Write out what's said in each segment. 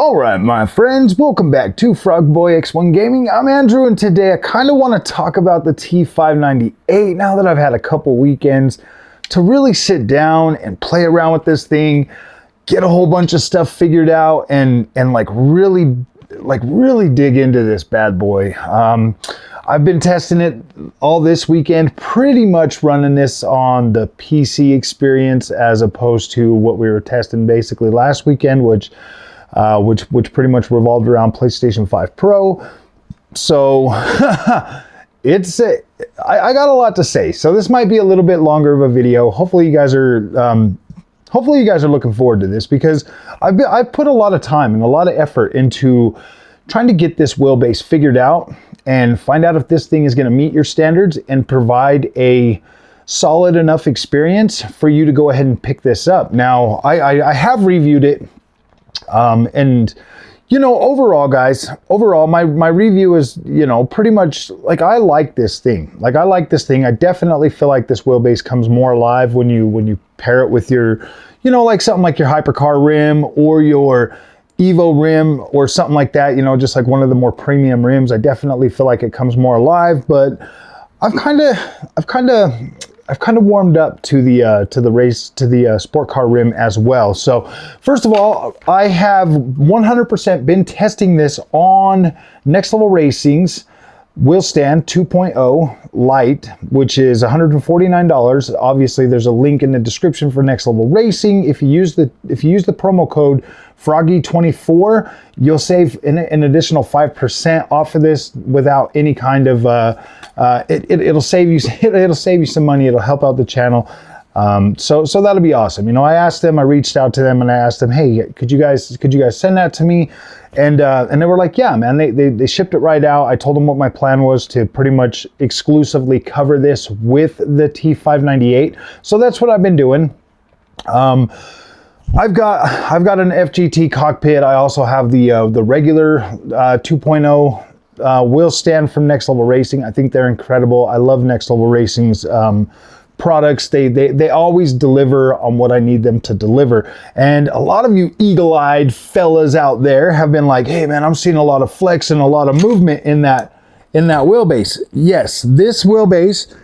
Alright my friends, welcome back to Frogboy X1 Gaming. I'm Andrew, and today I kind of want to talk about the T598 now that I've had a couple weekends to really sit down and play around with this thing, get a whole bunch of stuff figured out, and really dig into this bad boy. I've been testing it all this weekend, pretty much running this on the PC experience as opposed to what we were testing basically last weekend, which pretty much revolved around PlayStation 5 Pro. So I got a lot to say. So this might be a little bit longer of a video. Hopefully you guys are looking forward to this, because I've put a lot of time and a lot of effort into trying to get this wheelbase figured out and find out if this thing is going to meet your standards and provide a solid enough experience for you to go ahead and pick this up. Now, I have reviewed it, and you know, overall guys, my review is, you know, pretty much like I like this thing. I definitely feel like this wheelbase comes more alive when you pair it with your, you know, like something like your Hypercar rim or your Evo rim or something like that, you know, just like one of the more premium rims. I definitely feel like it comes more alive, but I've kind of warmed up to the sport car rim as well. So first of all, I have 100% been testing this on Next Level Racing's wheel stand 2.0 Lite, which is $149. Obviously, there's a link in the description for Next Level Racing. If you use the promo code Froggy24, you'll save an additional 5% off of this without any kind of it'll save you some money. It'll help out the channel. So that'll be awesome. You know, I reached out to them and I asked them, hey, could you guys send that to me? And they were like, yeah, man. They shipped it right out. I told them what my plan was to pretty much exclusively cover this with the T598. So that's what I've been doing. I've got an FGT cockpit. I also have the regular 2.0 wheel stand from Next Level Racing. I think they're incredible. I love Next Level Racing's products. They always deliver on what I need them to deliver. And a lot of you eagle-eyed fellas out there have been like, hey man, I'm seeing a lot of flex and a lot of movement in that wheelbase. Yes, this wheelbase,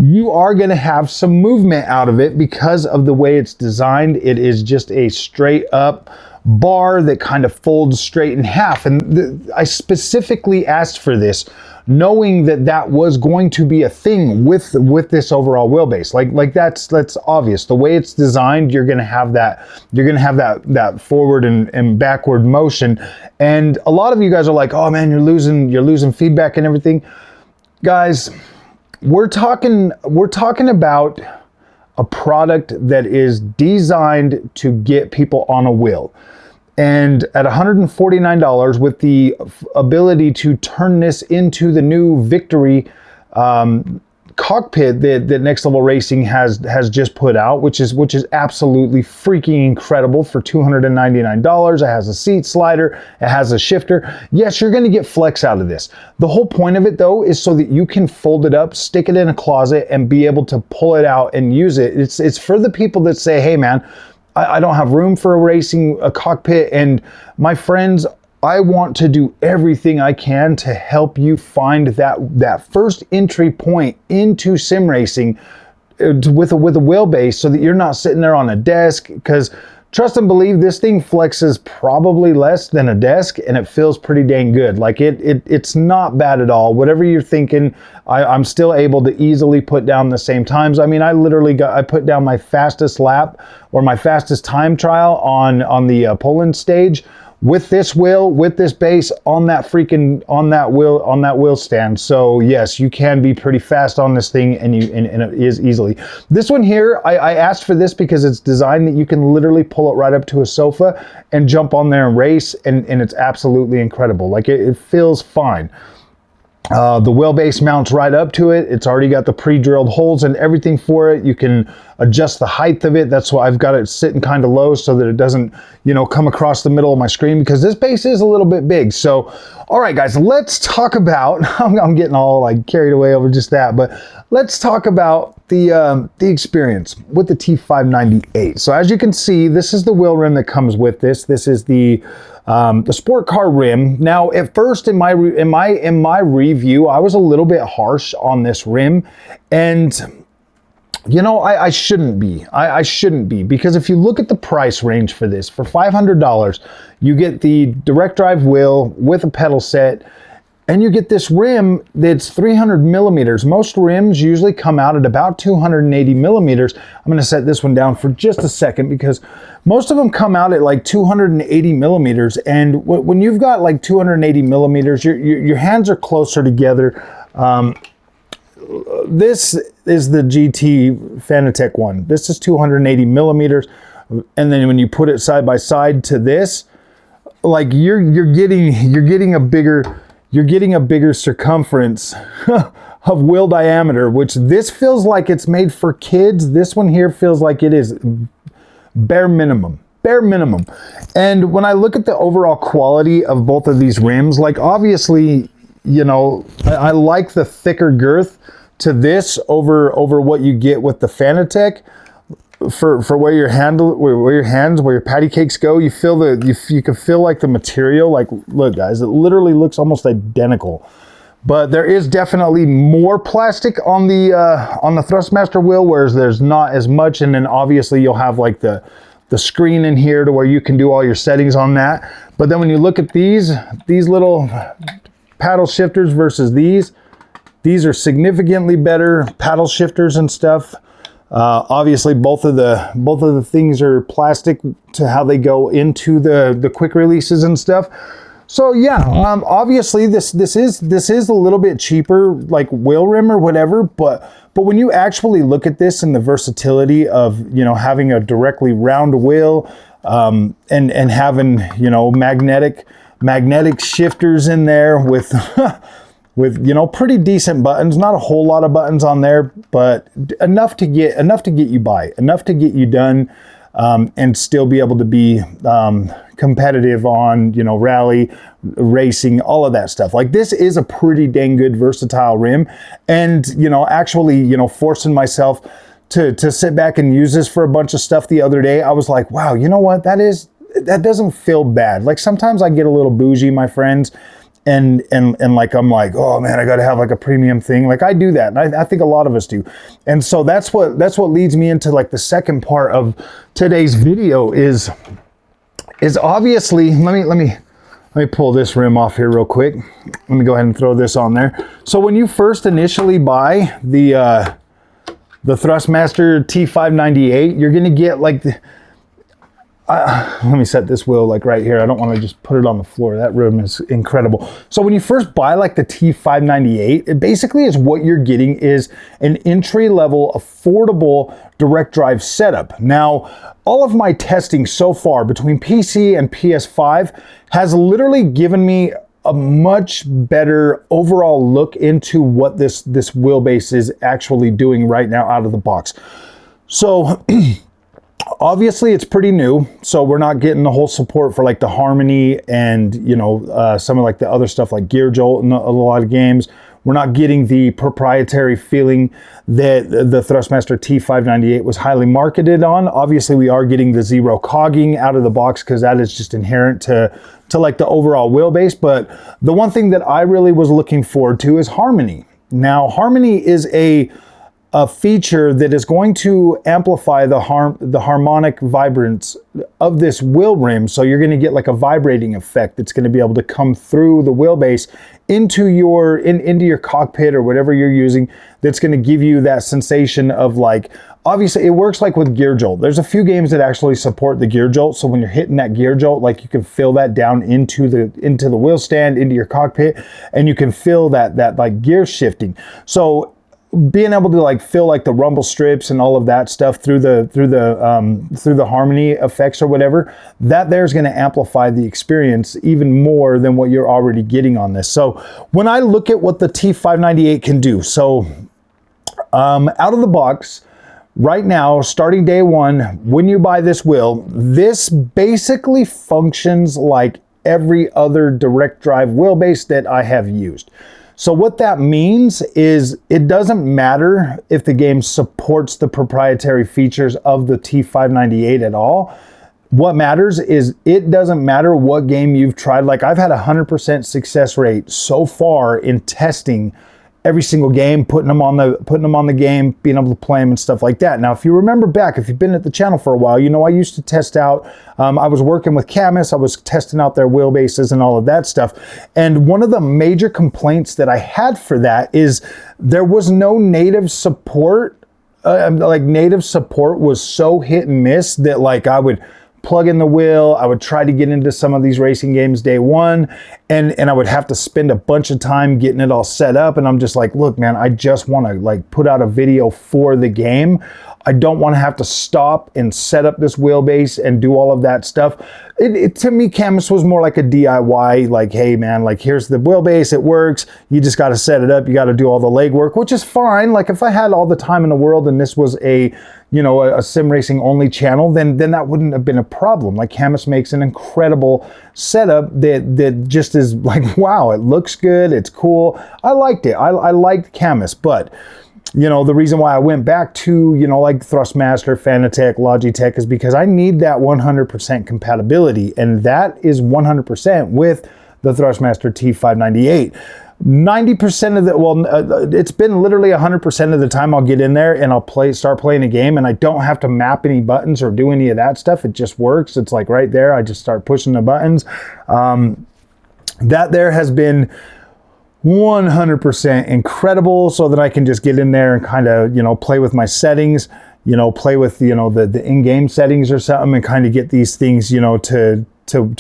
you are going to have some movement out of it because of the way it's designed. It is just a straight up bar that kind of folds straight in half. And I specifically asked for this, knowing that was going to be a thing with this overall wheelbase. Like that's obvious. The way it's designed, you're gonna have that forward and backward motion. And a lot of you guys are like, oh man, you're losing feedback and everything. Guys, we're talking about a product that is designed to get people on a wheel. And at $149, with the ability to turn this into the new Victory cockpit that Next Level Racing has just put out, which is absolutely freaking incredible for $299. It has a seat slider, it has a shifter. Yes, you're going to get flex out of this. The whole point of it though is so that you can fold it up, stick it in a closet, and be able to pull it out and use it. It's for the people that say, hey man, I don't have room for a cockpit, and my friends, I want to do everything I can to help you find that first entry point into sim racing with a wheelbase, so that you're not sitting there on a desk. Because trust and believe, this thing flexes probably less than a desk, and it feels pretty dang good. Like it's not bad at all. Whatever you're thinking, I'm still able to easily put down the same times. I mean, I put down my fastest lap or my fastest time trial on the Poland stage with this wheel, with this base on that wheel stand. So yes, you can be pretty fast on this thing, and it is easily. This one here, I asked for this because it's designed that you can literally pull it right up to a sofa and jump on there and race, and it's absolutely incredible. Like it feels fine. The wheelbase mounts right up to it. It's already got the pre-drilled holes and everything for it. You can adjust the height of it. That's why I've got it sitting kind of low so that it doesn't, you know, come across the middle of my screen, because this base is a little bit big. So, all right, guys, let's talk about, I'm getting all like carried away over just that, but let's talk about the experience with the T598. So as you can see, this is the wheel rim that comes with this. This is the The sport car rim. Now, at first in my review, I was a little bit harsh on this rim, and you know, I shouldn't be. I shouldn't be, because if you look at the price range for this, for $500, you get the direct drive wheel with a pedal set, and you get this rim that's 300 millimeters. Most rims usually come out at about 280 millimeters. I'm gonna set this one down for just a second, because most of them come out at like 280 millimeters. And when you've got like 280 millimeters, your hands are closer together. This is the GT Fanatec one. This is 280 millimeters. And then when you put it side by side to this, like you're getting a bigger circumference of wheel diameter, which this feels like it's made for kids. This one here feels like it is bare minimum. And when I look at the overall quality of both of these rims, like obviously, you know, I like the thicker girth to this over what you get with the Fanatec. For where your patty cakes go, you can feel like the material. Like, look guys, it literally looks almost identical, but there is definitely more plastic on the Thrustmaster wheel, whereas there's not as much. And then obviously you'll have like the screen in here to where you can do all your settings on that. But then when you look at these little paddle shifters versus these are significantly better paddle shifters and stuff. Obviously both of the things are plastic to how they go into the quick releases and stuff. So yeah, obviously this is a little bit cheaper, like wheel rim or whatever, but when you actually look at this and the versatility of, you know, having a directly round wheel, and having, you know, magnetic shifters in there with with, you know, pretty decent buttons, not a whole lot of buttons on there, but enough to get you by, enough to get you done, and still be able to be competitive on, you know, rally, racing, all of that stuff. Like, this is a pretty dang good versatile rim. And, you know, actually, you know, forcing myself to sit back and use this for a bunch of stuff the other day, I was like, wow, you know what, that doesn't feel bad. Like, sometimes I get a little bougie, my friends, and like, I'm like, oh man, I gotta have like a premium thing. Like, I do that, and I think a lot of us do. And so that's what leads me into like the second part of today's video is obviously, let me pull this rim off here real quick. Let me go ahead and throw this on there. So when you first initially buy the Thrustmaster T598, you're gonna get like let me set this wheel like right here. I don't want to just put it on the floor. That rim is incredible. So when you first buy like the T598, it basically is what you're getting is an entry-level, affordable direct drive setup. Now, all of my testing so far between PC and PS5 has literally given me a much better overall look into what this wheelbase is actually doing right now out of the box. So obviously it's pretty new, so we're not getting the whole support for like the Harmony and, you know, some of like the other stuff like Gear Jolt in a lot of games. We're not getting the proprietary feeling that the Thrustmaster T598 was highly marketed on. Obviously we are getting the zero cogging out of the box, because that is just inherent to like the overall wheelbase. But the one thing that I really was looking forward to is Harmony. Now, Harmony is a feature that is going to amplify the harmonic vibrance of this wheel rim. So you're going to get like a vibrating effect that's going to be able to come through the wheelbase into your cockpit or whatever you're using. That's going to give you that sensation of like, obviously it works like with Gear Jolt. There's a few games that actually support the Gear Jolt. So when you're hitting that Gear Jolt, like, you can feel that down into the wheel stand, into your cockpit, and you can feel that like gear shifting. So being able to like feel like the rumble strips and all of that stuff through the Harmony effects or whatever, that there's going to amplify the experience even more than what you're already getting on this. So when I look at what the T598 can do, so out of the box right now, starting day one, when you buy this wheel, this basically functions like every other direct drive wheelbase that I have used. So what that means is it doesn't matter if the game supports the proprietary features of the T598 at all. what matters is it doesn't matter what game you've tried. Like I've had 100% success rate so far in testing every single game, putting them on the game, being able to play them and stuff like that. Now, if you remember back, if you've been at the channel for a while, you know I used to test out, I was working with Camus, I was testing out their wheelbases and all of that stuff. And one of the major complaints that I had for that is there was no native support. Like native support was so hit and miss that like I would plug in the wheel, I would try to get into some of these racing games day one, and I would have to spend a bunch of time getting it all set up. And I'm just like, look, man, I just want to like put out a video for the game. I don't want to have to stop and set up this wheelbase and do all of that stuff. To me, Camus was more like a DIY, like, hey man, like here's the wheelbase, it works. You just got to set it up. You got to do all the legwork, which is fine. Like if I had all the time in the world and this was a sim racing only channel, then that wouldn't have been a problem. Like Camus makes an incredible setup that just is like, wow, it looks good. It's cool. I liked it. I liked Camus, but the reason why I went back to, like Thrustmaster, Fanatec, Logitech is because I need that 100% compatibility. And that is 100% with the Thrustmaster T598. 90% of the, it's been literally 100% of the time I'll get in there and I'll start playing a game and I don't have to map any buttons or do any of that stuff. It just works. It's like right there. I just start pushing the buttons. That there has been 100% incredible, so that I can just get in there and kind of, play with my settings, play with, the in-game settings or something and kind of get these things, to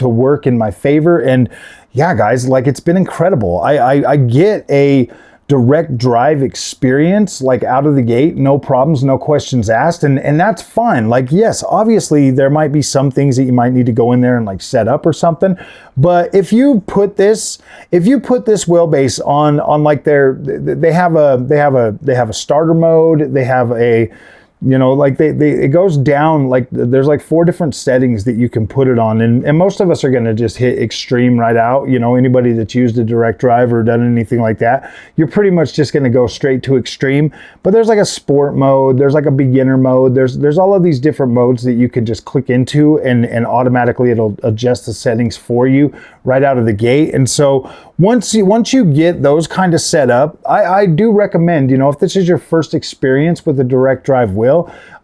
work in my favor. And yeah, guys, like it's been incredible. I get a direct drive experience like out of the gate, no problems, no questions asked, and that's fine. Like yes, obviously there might be some things that you might need to go in there and like set up or something, but if you put this wheelbase on like they have a starter mode, they have a like it goes down, like there's like 4 different settings that you can put it on, and most of us are going to just hit extreme right out. Anybody that's used a direct drive or done anything like that, you're pretty much just going to go straight to extreme. But there's like a sport mode, there's like a beginner mode, there's all of these different modes that you can just click into and automatically it'll adjust the settings for you right out of the gate. And so once you get those kind of set up, I do recommend, if this is your first experience with a direct drive wheel,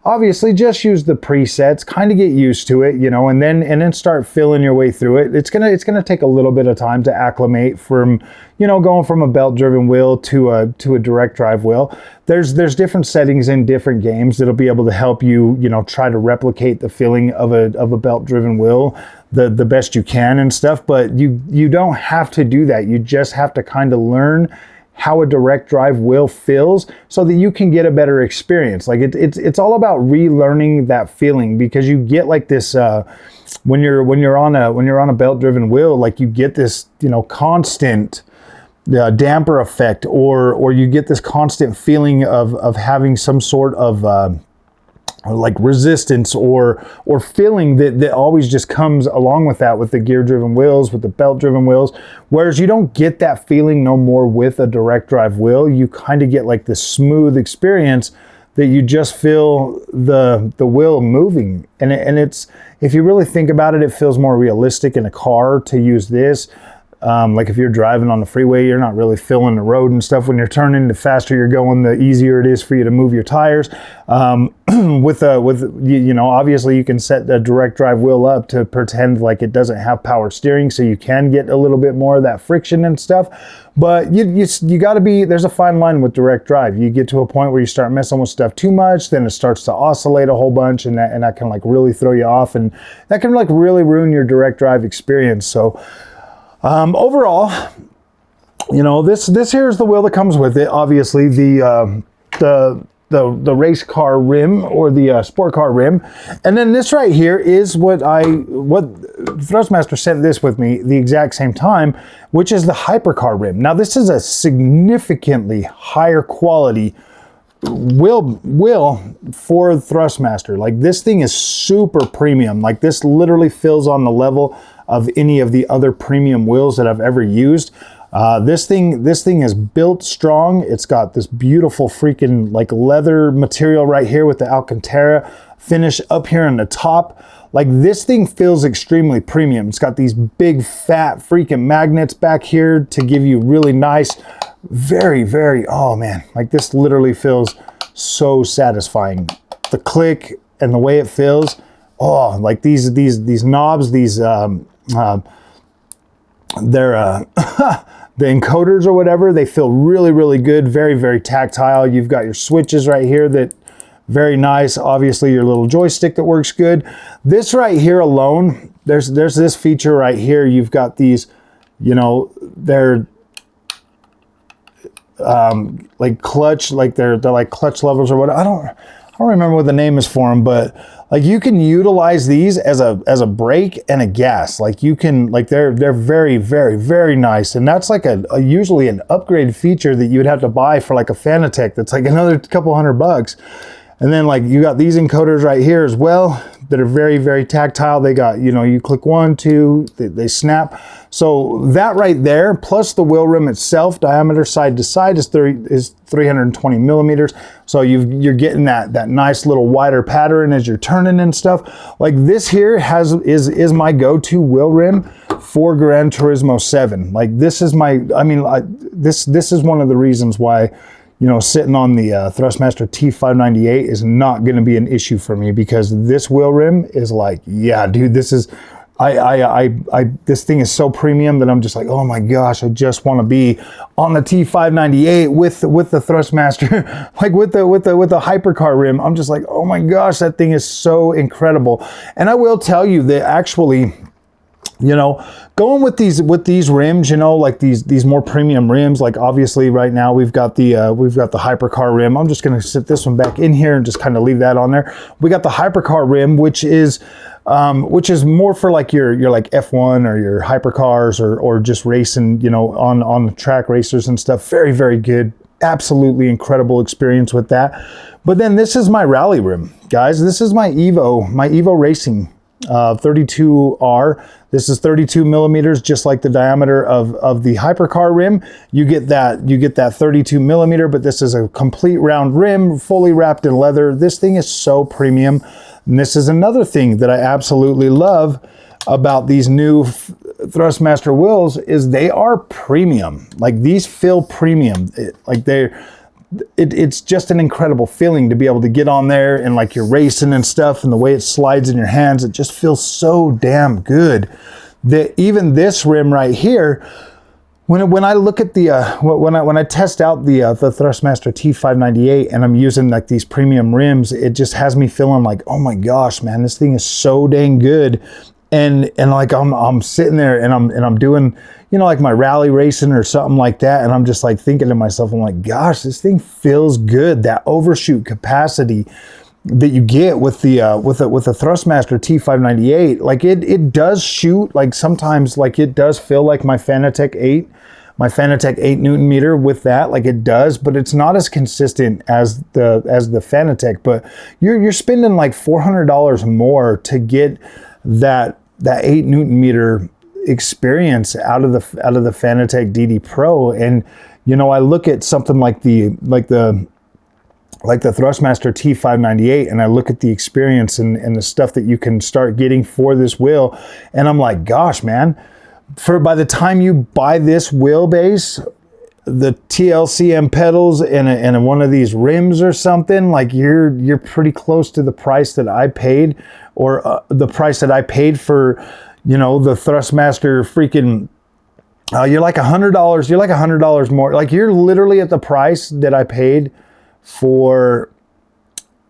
obviously just use the presets, kind of get used to it, and then start feeling your way through it. It's gonna take a little bit of time to acclimate from, going from a belt driven wheel to a direct drive wheel. There's different settings in different games that'll be able to help you, try to replicate the feeling of a belt driven wheel the best you can and stuff, but you don't have to do that. You just have to kind of learn how a direct drive wheel feels so that you can get a better experience. Like it's all about relearning that feeling, because you get like this when you're on a belt driven wheel, like you get this constant damper effect, or you get this constant feeling of having some sort of like resistance or feeling that always just comes along with that, with the gear driven wheels, with the belt driven wheels. Whereas you don't get that feeling no more with a direct drive wheel. You kind of get like this smooth experience that you just feel the wheel moving, and it's, if you really think about it, it feels more realistic in a car to use this. Like if you're driving on the freeway, you're not really feeling the road and stuff. When you're turning, the faster you're going, the easier it is for you to move your tires. Obviously you can set the direct drive wheel up to pretend like it doesn't have power steering, so you can get a little bit more of that friction and stuff. But you got to be, there's a fine line with direct drive. You get to a point where you start messing with stuff too much, then it starts to oscillate a whole bunch, and that can like really throw you off, and that can like really ruin your direct drive experience. So overall, this here is the wheel that comes with it. Obviously, the race car rim, or the sport car rim, and then this right here is what Thrustmaster sent this with me the exact same time, which is the Hypercar rim. Now this is a significantly higher quality wheel for Thrustmaster. Like this thing is super premium. Like this literally feels on the level of any of the other premium wheels that I've ever used. This thing is built strong. It's got this beautiful freaking like leather material right here with the Alcantara finish up here on the top. Like this thing feels extremely premium. It's got these big fat freaking magnets back here to give you really nice, very, very, oh man, like this literally feels so satisfying. The click and the way it feels, oh, like these knobs, these they're the encoders or whatever, they feel really, really good, very, very tactile. You've got your switches right here that very nice. Obviously your little joystick that works good. This right here alone, there's this feature right here. You've got these, you know, they're like clutch, like they're like clutch levels or what. I don't remember what the name is for them, but like you can utilize these as a brake and a gas. Like you can, like they're very, very, very nice. And that's like a usually an upgrade feature that you would have to buy for like a Fanatec. That's like another couple $100. And then like you got these encoders right here as well that are very, very tactile. They got, you know, you click 1, 2, they snap. So that right there, plus the wheel rim itself, diameter side to side is 320 millimeters. So you're getting that nice little wider pattern as you're turning and stuff. Like this here is my go-to wheel rim for Gran Turismo 7. Like this is my, I mean, this is one of the reasons why, you know, sitting on the Thrustmaster T598 is not going to be an issue for me, because this wheel rim is like, yeah, dude, this is, this thing is so premium that I'm just like, oh my gosh, I just want to be on the T598 with the Thrustmaster, like with the Hypercar rim. I'm just like, oh my gosh, that thing is so incredible. And I will tell you that actually, you know, going with these rims, you know, like these more premium rims, like obviously right now we've got the Hypercar rim. I'm just going to sit this one back in here and just kind of leave that on there. We got the Hypercar rim, which is more for like your like F1 or your hypercars or just racing, you know, on the track racers and stuff. Very, very good. Absolutely incredible experience with that. But then this is my rally rim, guys. This is my Evo Racing 32R. This is 32 millimeters, just like the diameter of the Hypercar rim. You get that 32 millimeter, but this is a complete round rim, fully wrapped in leather. This thing is so premium. And this is another thing that I absolutely love about these new Thrustmaster wheels is they are premium. Like these feel premium. It's just an incredible feeling to be able to get on there and like you're racing and stuff, and the way it slides in your hands, it just feels so damn good that even this rim right here, when I look at the when I test out the Thrustmaster T598 and I'm using like these premium rims, it just has me feeling like, oh my gosh, man, this thing is so dang good. And like I'm sitting there and I'm doing, you know, like my rally racing or something like that, and I'm just like thinking to myself, I'm like, gosh, this thing feels good. That overshoot capacity that you get with the Thrustmaster T598, like it does shoot, like sometimes like it does feel like my Fanatec 8 Newton meter with that, like it does, but it's not as consistent as the Fanatec. But you're spending like $400 more to get that 8 Newton meter experience out of the Fanatec DD Pro. And you know, I look at something like the Thrustmaster T598 and I look at the experience and the stuff that you can start getting for this wheel, and I'm like, gosh, man, by the time you buy this wheelbase, the TLCM pedals and one of these rims or something, like you're pretty close to the price that I paid, or the price that I paid for, you know, the Thrustmaster freaking, you're like $100, you're like $100 more. Like you're literally at the price that I paid for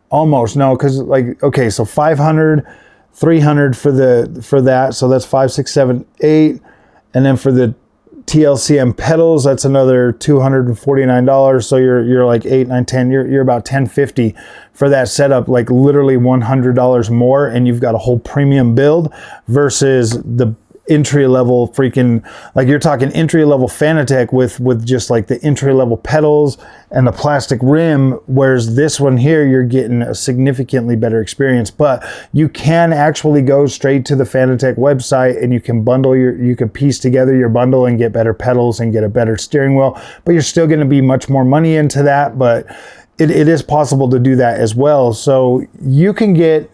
almost, no, because like, okay, so 500, 300 for that. So that's 5, 6, 7, 8. And then for the TLCM pedals, that's another $249. So you're like 8, 9, 10. You're about $1050 for that setup, like literally $100 more, and you've got a whole premium build versus the entry level freaking, like you're talking entry level Fanatec with just like the entry level pedals and the plastic rim, whereas this one here you're getting a significantly better experience. But you can actually go straight to the Fanatec website and you can you can piece together your bundle and get better pedals and get a better steering wheel, but you're still going to be much more money into that. But it is possible to do that as well. So you can get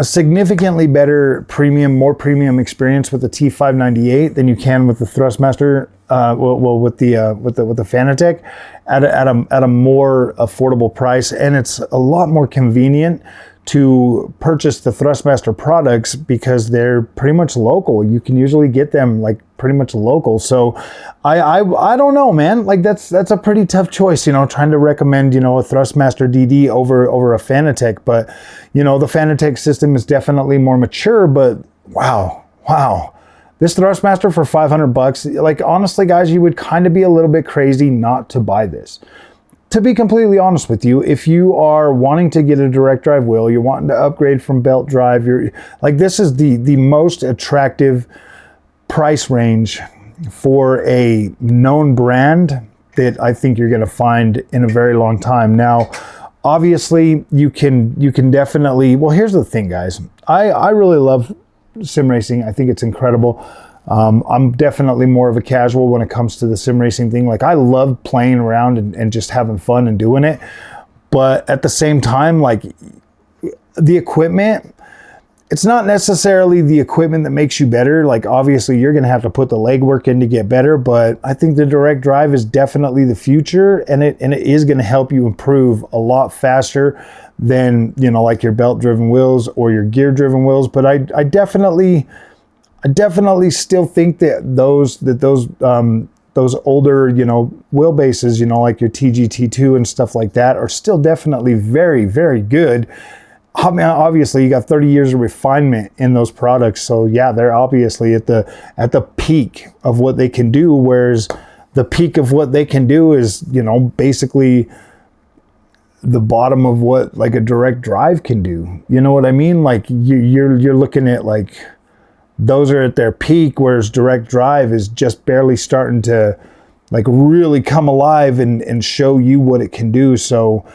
a significantly better more premium experience with the T598 than you can with the Thrustmaster. With the Fanatec at a more affordable price, and it's a lot more convenient to purchase the Thrustmaster products because they're pretty much local. You can usually get them like pretty much local. So I don't know, man. Like that's a pretty tough choice, you know, trying to recommend, you know, a Thrustmaster DD over a Fanatec. But you know, the Fanatec system is definitely more mature. But wow. This Thrustmaster for $500, like honestly guys, you would kind of be a little bit crazy not to buy this. To be completely honest with you, if you are wanting to get a direct drive wheel, you're wanting to upgrade from belt drive, you're like, this is the most attractive price range for a known brand that I think you're going to find in a very long time. Now, obviously you can definitely, well, here's the thing guys, I really love sim racing. I think it's incredible. I'm definitely more of a casual when it comes to the sim racing thing. Like I love playing around and just having fun and doing it. But at the same time, like the equipment, it's not necessarily the equipment that makes you better. Like obviously you're going to have to put the legwork in to get better, but I think the direct drive is definitely the future, and it is going to help you improve a lot faster than, you know, like your belt driven wheels or your gear driven wheels. But I definitely still think that those older, you know, wheelbases, you know, like your TGT2 and stuff like that are still definitely very, very good. I mean, obviously you got 30 years of refinement in those products. So yeah, they're obviously at the peak of what they can do. Whereas the peak of what they can do is, you know, basically the bottom of what like a direct drive can do. You know what I mean? Like you're looking at like, those are at their peak, whereas direct drive is just barely starting to like really come alive and show you what it can do. So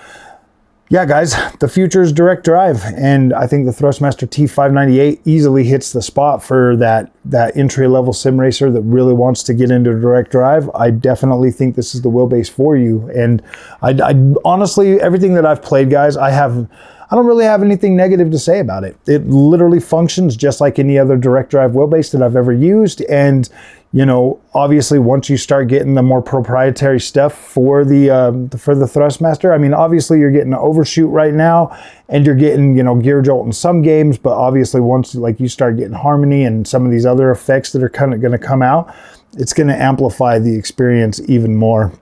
yeah, guys, the future is direct drive, and I think the Thrustmaster T598 easily hits the spot for that entry-level sim racer that really wants to get into direct drive. I definitely think this is the wheelbase for you. And I honestly, everything that I've played, guys, I don't really have anything negative to say about it. It literally functions just like any other direct drive wheelbase that I've ever used. And, you know, obviously once you start getting the more proprietary stuff for the Thrustmaster, I mean, obviously you're getting an overshoot right now and you're getting, you know, gear jolt in some games, but obviously once like you start getting harmony and some of these other effects that are kind of going to come out, it's going to amplify the experience even more.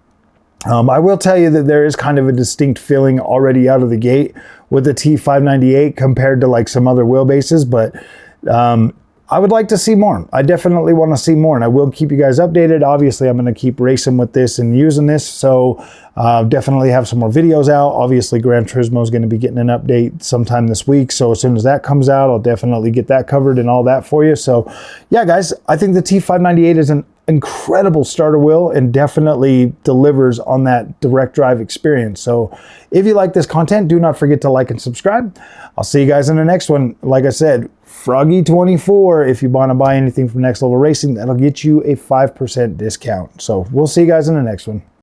I will tell you that there is kind of a distinct feeling already out of the gate with the T598 compared to like some other wheelbases, but I would like to see more. I definitely want to see more, and I will keep you guys updated. Obviously, I'm going to keep racing with this and using this, so definitely have some more videos out. Obviously, Gran Turismo is going to be getting an update sometime this week, so as soon as that comes out, I'll definitely get that covered and all that for you. So yeah, guys, I think the T598 is an incredible starter wheel and definitely delivers on that direct drive experience. So if you like this content, do not forget to like and subscribe. I'll see you guys in the next one. Like I said, Froggy24, if you want to buy anything from Next Level Racing, that'll get you a 5% discount. So we'll see you guys in the next one.